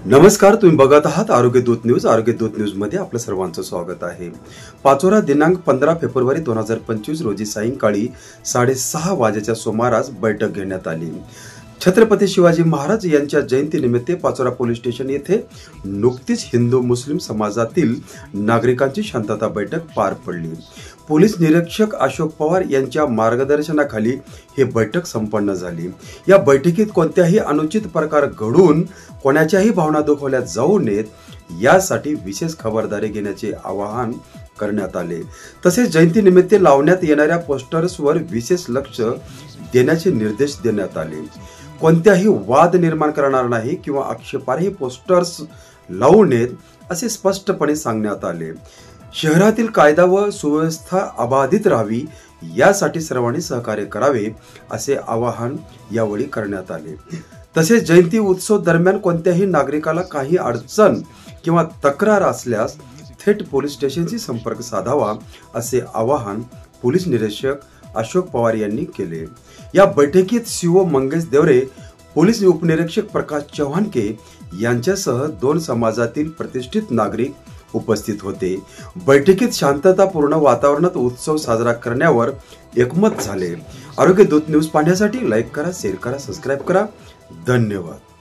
नमस्कार, तुम्ही बघत आहात आरोग्य दूत न्यूज. आरोग्य दूत न्यूज मध्ये आपलं सर्वांचं स्वागत आहे. पाचोरा दिनांक 15 फेब्रुवारी 2025 रोजी सायंकाळी 6:30 वाजेच्या सुमारास बैठक घेण्यात आली. छत्रपती शिवाजी महाराज यांच्या जयंतीनिमित्त पाचोरा पोलीस स्टेशन येथे नुकतीच हिंदू मुस्लिम समाजातील नागरिकांची शांतता बैठक पार पडली. पोलीस निरीक्षक अशोक पवार यांच्या मार्गदर्शनाखाली ही बैठक संपन्न झाली. या बैठकीत कोणत्याही अनुचित प्रकार घडून कोणाच्याही भावना दुखावल्या जाऊ नयेत यासाठी विशेष खबरदारी घेण्याचे आवाहन करण्यात आले. तसेच जयंतीनिमित्त लावण्यात येणाऱ्या पोस्टर्सवर विशेष लक्ष देण्याचे निर्देश देण्यात आले. कोणत्याही वाद निर्माण करणार नाही किंवा आक्षेपार्ह पोस्टर्स लावू नयेत असे स्पष्टपणे सांगण्यात आले. शहरातील कायदा व सुव्यवस्था अबाधित राहावी यासाठी सर्वांनी सहकार्य करावे असे आवाहन यावेळी करण्यात आले. तसेच जयंती उत्सव दरम्यान कोणत्याही नागरिकाला काही अडचण किंवा तक्रार असल्यास थेट पोलीस स्टेशनशी संपर्क साधावा असे आवाहन पोलीस निरीक्षक अशोक पवार यांनी केले. या बैठकीत सीओ मंगेश देवरे, पोलीस उपनिरीक्षक प्रकाश चव्हाणके यांच्यासह 2 समाजातील प्रतिष्ठित नागरिक उपस्थित होते. बैठकीत शांततापूर्ण वातावरणात उत्सव साजरा करण्यावर एकमत झाले. आरोग्य दूत न्यूज पाहण्यासाठी लाईक करा, शेअर करा, सबस्क्राईब करा. धन्यवाद.